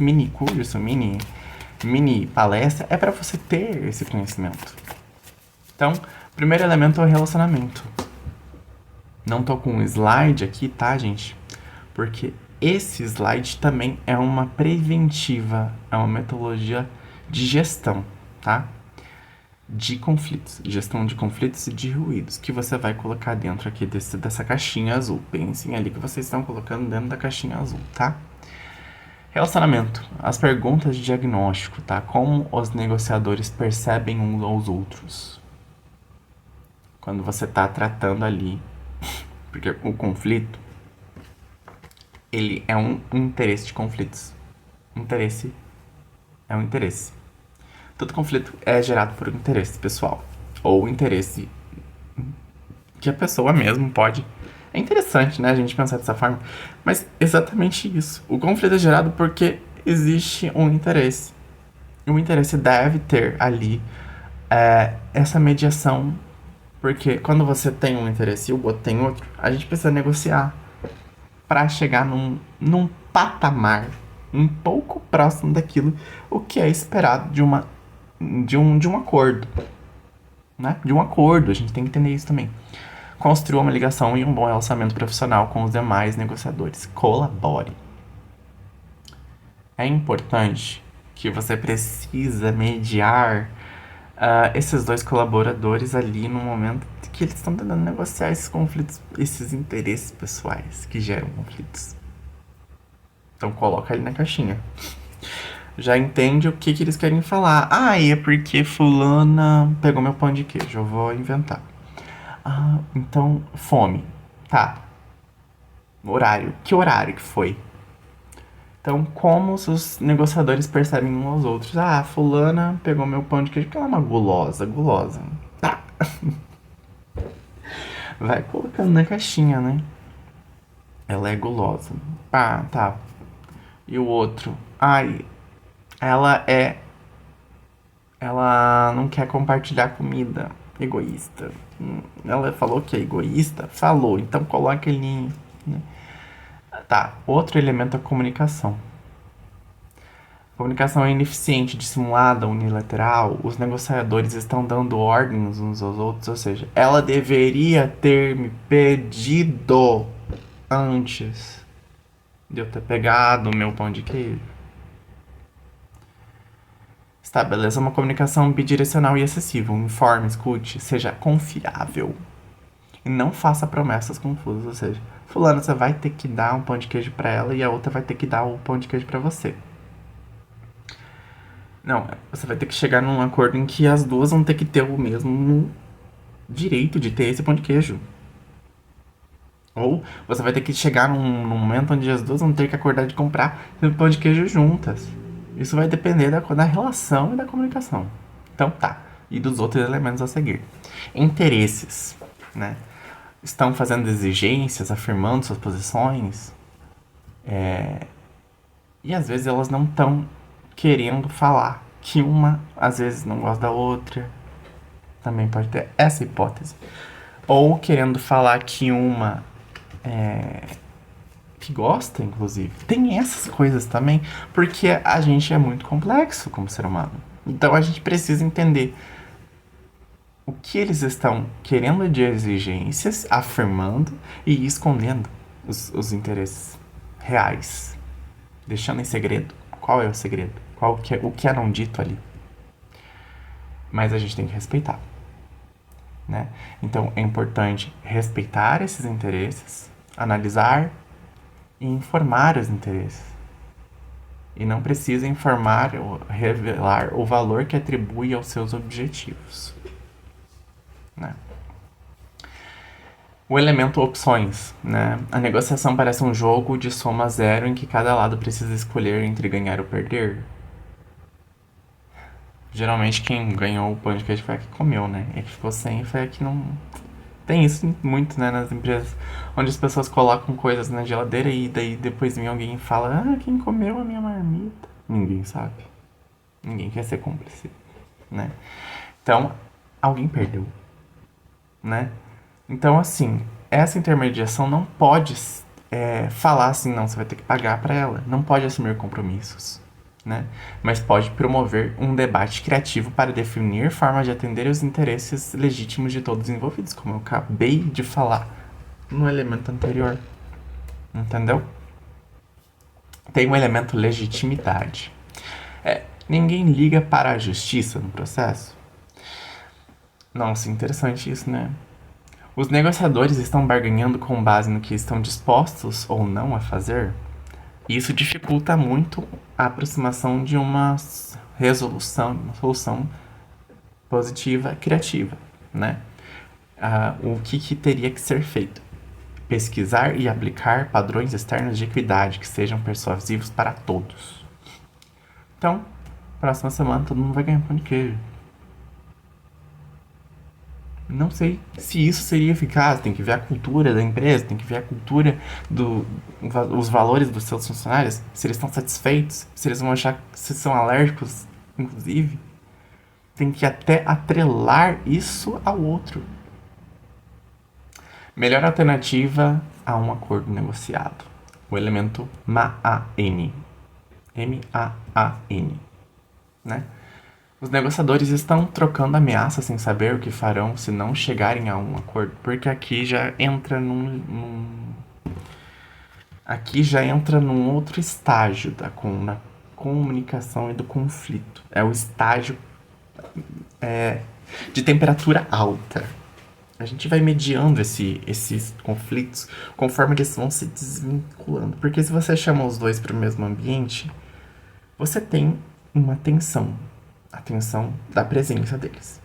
mini curso, mini palestra, é pra você ter esse conhecimento. Então, o primeiro elemento é o relacionamento. Não tô com um slide aqui, tá, gente? Porque esse slide também é uma preventiva, é uma metodologia de gestão, tá? De conflitos, gestão de conflitos e de ruídos, que você vai colocar dentro aqui dessa caixinha azul. Pensem ali que vocês estão colocando dentro da caixinha azul, tá? Relacionamento, as perguntas de diagnóstico, tá? Como os negociadores percebem uns aos outros. Quando você tá tratando ali, porque o conflito, ele é um interesse de conflitos. Interesse é um interesse. Todo conflito é gerado por um interesse pessoal. Ou interesse que a pessoa mesmo pode. É interessante, né, a gente pensar dessa forma. Mas exatamente isso. O conflito é gerado porque existe um interesse. E o interesse deve ter ali essa mediação. Porque quando você tem um interesse e o outro tem outro, a gente precisa negociar para chegar num patamar um pouco próximo daquilo o que é esperado de um acordo, né? De um acordo, a gente tem que entender isso também. Construa uma ligação e um bom relacionamento profissional com os demais negociadores. Colabore. É importante que você precisa mediar esses dois colaboradores ali no momento que eles estão tentando negociar esses conflitos, esses interesses pessoais que geram conflitos. Então coloca ali na caixinha. Já entende o que eles querem falar. Ah, é porque fulana pegou meu pão de queijo. Eu vou inventar. Ah, então, fome. Tá. Horário. Que horário que foi? Então, como os negociadores percebem uns aos outros? Ah, fulana pegou meu pão de queijo porque ela é uma gulosa. Tá. Vai colocando na caixinha, né? Ela é gulosa. Ah, tá. E o outro? Ai, ela não quer compartilhar comida. Egoísta. Ela falou que é egoísta? Falou, então coloca ele. Né? Tá, outro elemento é a comunicação. A comunicação é ineficiente, dissimulada, unilateral. Os negociadores estão dando ordens uns aos outros, ou seja, ela deveria ter me pedido antes de eu ter pegado o meu pão de queijo. Estabeleça uma comunicação bidirecional e acessível. Informe, escute, seja confiável. E não faça promessas confusas, ou seja, fulano, você vai ter que dar um pão de queijo pra ela e a outra vai ter que dar o pão de queijo pra você. Não, você vai ter que chegar num acordo em que as duas vão ter que ter o mesmo direito de ter esse pão de queijo. Ou você vai ter que chegar num momento onde as duas vão ter que acordar de comprar o pão de queijo juntas. Isso vai depender da relação e da comunicação. Então tá. E dos outros elementos a seguir. Interesses, né? Estão fazendo exigências, afirmando suas posições. E às vezes elas não estão querendo falar. Que uma, às vezes, não gosta da outra. Também pode ter essa hipótese. Ou querendo falar que uma que gosta, inclusive. Tem essas coisas também, porque a gente é muito complexo como ser humano. Então a gente precisa entender o que eles estão querendo de exigências, afirmando e escondendo os interesses reais, deixando em segredo. Qual é o segredo? O que é não dito ali? Mas a gente tem que respeitar, né? Então é importante respeitar esses interesses, analisar e informar os interesses. e não precisa informar ou revelar o valor que atribui aos seus objetivos, né? O elemento opções, né? A negociação parece um jogo de soma zero em que cada lado precisa escolher entre ganhar ou perder. Geralmente quem ganhou o pão de queijo foi a que comeu, né? E a que ficou sem foi a que não... Tem isso muito, né, nas empresas, onde as pessoas colocam coisas na geladeira e daí depois vem alguém e fala: ah, quem comeu a minha marmita? Ninguém sabe. Ninguém quer ser cúmplice, né? Então, alguém perdeu, né? Então, assim, essa intermediação não pode falar assim, não, você vai ter que pagar para ela. Não pode assumir compromissos, né? Mas pode promover um debate criativo para definir formas de atender os interesses legítimos de todos os envolvidos, como eu acabei de falar no elemento anterior. Entendeu? Tem um elemento legitimidade. Ninguém liga para a justiça no processo. Nossa, interessante isso, né? Os negociadores estão barganhando com base no que estão dispostos ou não a fazer? Isso dificulta muito a aproximação de uma resolução, uma solução positiva, criativa, né? O que teria que ser feito? Pesquisar e aplicar padrões externos de equidade que sejam persuasivos para todos. Então, próxima semana todo mundo vai ganhar pão de queijo. Não sei se isso seria eficaz. Tem que ver a cultura da empresa, tem que ver a cultura os valores dos seus funcionários, se eles estão satisfeitos, se eles vão achar que são alérgicos, inclusive. Tem que até atrelar isso ao outro. Melhor alternativa a um acordo negociado. O elemento MAN. M-A-A-N. Né? Os negociadores estão trocando ameaças sem saber o que farão se não chegarem a um acordo. Porque aqui já entra aqui já entra num outro estágio da comunicação e do conflito. É o estágio de temperatura alta. A gente vai mediando esses conflitos conforme eles vão se desvinculando. Porque se você chama os dois para o mesmo ambiente, você tem uma tensão. A tensão da presença deles.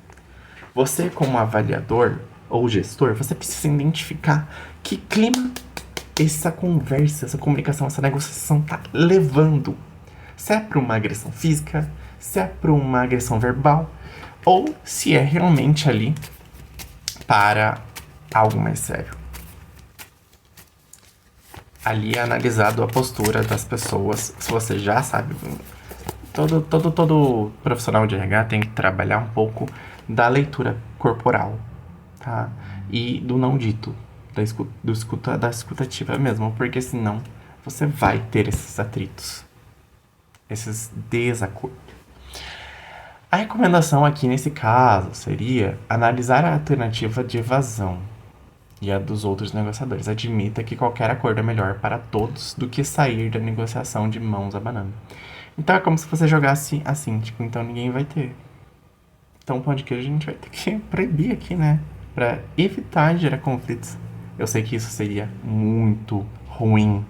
Você, como avaliador ou gestor, você precisa identificar que clima essa conversa, essa comunicação, essa negociação está levando. Se é para uma agressão física, se é para uma agressão verbal, ou se é realmente ali para algo mais sério. Ali é analisado a postura das pessoas, se você já sabe. Todo profissional de RH tem que trabalhar um pouco da leitura corporal, tá? E do não dito, da escutativa mesmo, porque senão você vai ter esses atritos, esses desacordos. A recomendação aqui nesse caso seria analisar a alternativa de evasão e a dos outros negociadores. Admita que qualquer acordo é melhor para todos do que sair da negociação de mãos abanando. Então é como se você jogasse assim, tipo, então ninguém vai ter. Então o pão de queijo a gente vai ter que proibir aqui, né? Pra evitar gerar conflitos. Eu sei que isso seria muito ruim.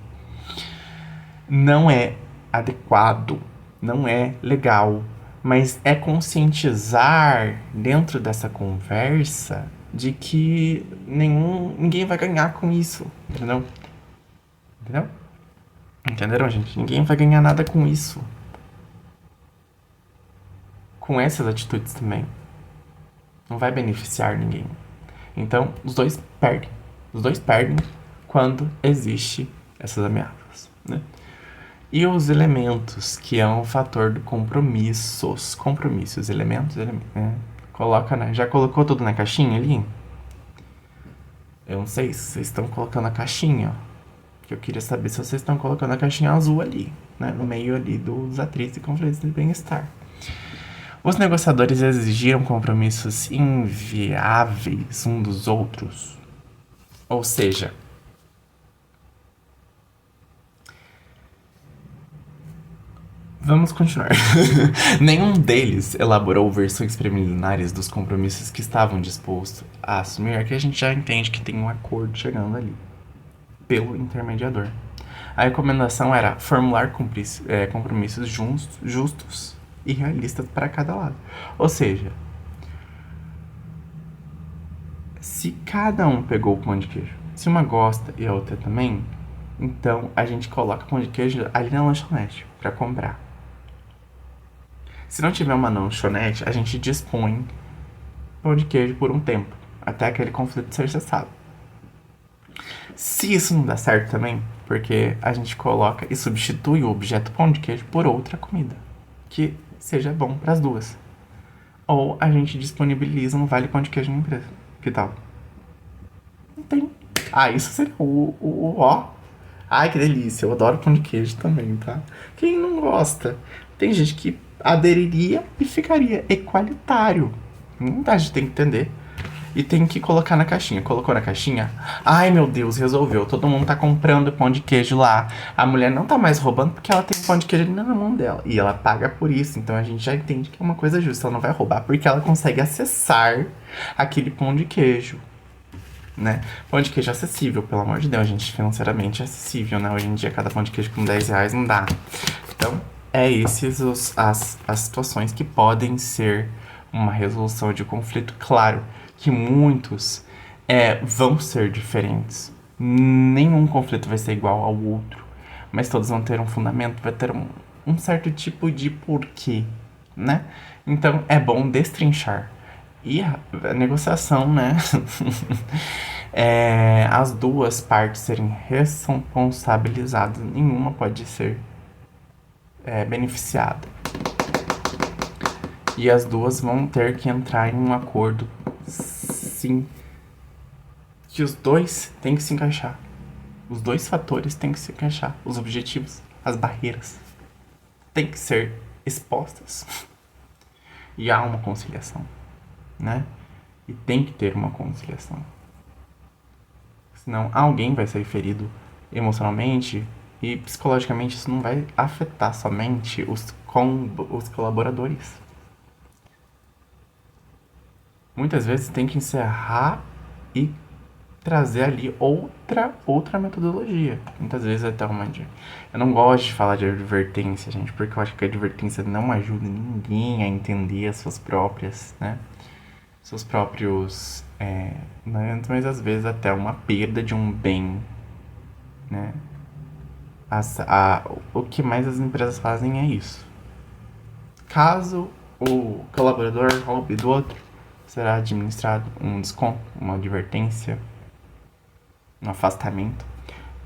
Não é adequado, não é legal, mas é conscientizar dentro dessa conversa de que ninguém vai ganhar com isso, entendeu? Entendeu? Entenderam, gente? Ninguém vai ganhar nada com isso. Com essas atitudes também. Não vai beneficiar ninguém. Então, os dois perdem. Os dois perdem quando existe essas ameaças, né? E os elementos, que é um fator do compromissos. Compromissos, elementos, né? Coloca, né? Já colocou tudo na caixinha ali? Eu não sei se vocês estão colocando a caixinha, ó. Eu queria saber se vocês estão colocando a caixinha azul ali, né? No meio ali dos atritos e conflitos de bem-estar. Os negociadores exigiram compromissos inviáveis um dos outros. Ou seja, vamos continuar. Nenhum deles elaborou versões preliminares dos compromissos que estavam dispostos a assumir, que a gente já entende que tem um acordo chegando ali pelo intermediador. A recomendação era formular compromissos justos e realistas para cada lado. Ou seja, se cada um pegou o pão de queijo, se uma gosta e a outra também, então a gente coloca o pão de queijo ali na lanchonete para comprar. Se não tiver uma lanchonete, a gente dispõe pão de queijo por um tempo, até aquele conflito ser cessado. Se isso não dá certo também, porque a gente coloca e substitui o objeto pão de queijo por outra comida, que seja bom para as duas. Ou a gente disponibiliza um vale pão de queijo na empresa. Que tal? Não tem. Ah, isso seria o ó. Ai, que delícia. Eu adoro pão de queijo também, tá? Quem não gosta? Tem gente que aderiria e ficaria equalitário. A gente tem que entender. E tem que colocar na caixinha. Colocou na caixinha? Ai, meu Deus, resolveu. Todo mundo tá comprando pão de queijo lá. A mulher não tá mais roubando porque ela tem pão de queijo ali na mão dela. E ela paga por isso. Então a gente já entende que é uma coisa justa. Ela não vai roubar porque ela consegue acessar aquele pão de queijo, né? Pão de queijo acessível, pelo amor de Deus, gente. Financeiramente acessível, né? Hoje em dia, cada pão de queijo com 10 reais não dá. Então, as situações que podem ser uma resolução de conflito. Claro que muitos vão ser diferentes. Nenhum conflito vai ser igual ao outro. Mas todos vão ter um fundamento, vai ter um certo tipo de porquê, né? Então, é bom destrinchar. E a negociação, né? As duas partes serem responsabilizadas. Nenhuma pode ser beneficiada. E as duas vão ter que entrar em um acordo, sim, que os dois têm que se encaixar. Os dois fatores têm que se encaixar. Os objetivos, as barreiras têm que ser expostas. E há uma conciliação, né? E tem que ter uma conciliação. Senão alguém vai ser ferido emocionalmente e psicologicamente. Isso não vai afetar somente os colaboradores. Muitas vezes tem que encerrar e trazer ali outra metodologia. Muitas vezes até uma... Eu não gosto de falar de advertência, gente, porque eu acho que a advertência não ajuda ninguém a entender as suas próprias, né? Seus próprios... mas às vezes até uma perda de um bem, né? O que mais as empresas fazem é isso. Caso o colaborador roube do outro, será administrado um desconto, uma advertência, um afastamento.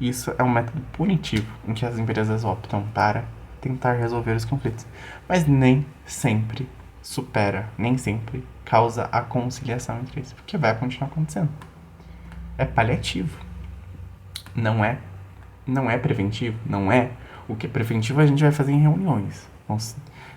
Isso é um método punitivo em que as empresas optam para tentar resolver os conflitos, mas nem sempre supera, nem sempre causa a conciliação entre eles, porque vai continuar acontecendo. É paliativo, não é preventivo, não é. O que é preventivo a gente vai fazer em reuniões,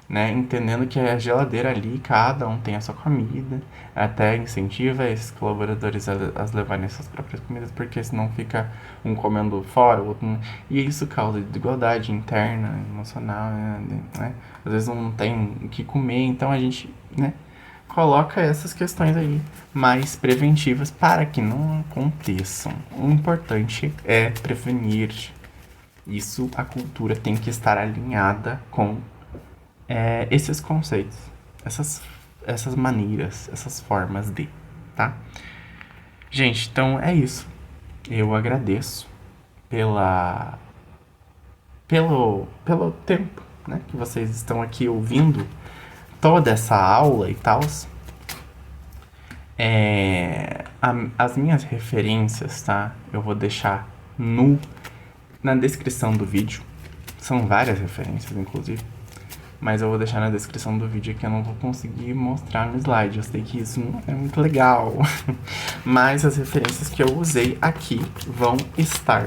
né? Entendendo que a geladeira ali, cada um tem a sua comida, até incentiva esses colaboradores a levarem suas próprias comidas, porque senão fica um comendo fora, o outro... E isso causa desigualdade interna, emocional, né? Às vezes não tem o que comer, então a gente, né, coloca essas questões aí mais preventivas para que não aconteçam. O importante é prevenir. Isso, a cultura tem que estar alinhada com esses conceitos, essas maneiras, essas formas de, tá? Gente, então é isso. Eu agradeço pelo tempo, né, que vocês estão aqui ouvindo toda essa aula e tal. As minhas referências, tá? Eu vou deixar na descrição do vídeo. São várias referências, inclusive. Mas eu vou deixar na descrição do vídeo que eu não vou conseguir mostrar no slide. Eu sei que isso não é muito legal. Mas as referências que eu usei aqui vão estar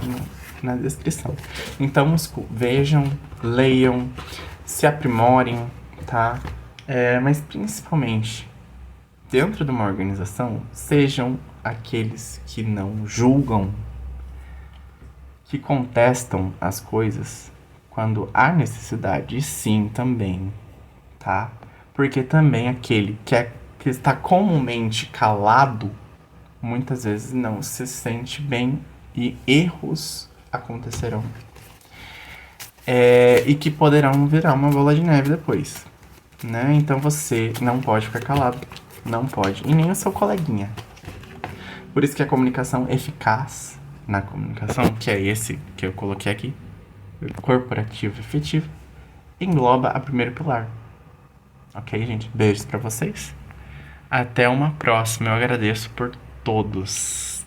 na descrição. Então, vejam, leiam, se aprimorem, tá? Mas principalmente, dentro de uma organização, sejam aqueles que não julgam, que contestam as coisas quando há necessidade, e sim também, tá? Porque também aquele que está comumente calado, muitas vezes não se sente bem e erros acontecerão. e que poderão virar uma bola de neve depois, né? Então você não pode ficar calado, não pode, e nem o seu coleguinha. Por isso que a comunicação eficaz na comunicação, que é esse que eu coloquei aqui, corporativo efetivo, engloba a primeiro pilar. Ok, gente? Beijos pra vocês. Até uma próxima. Eu agradeço por todos.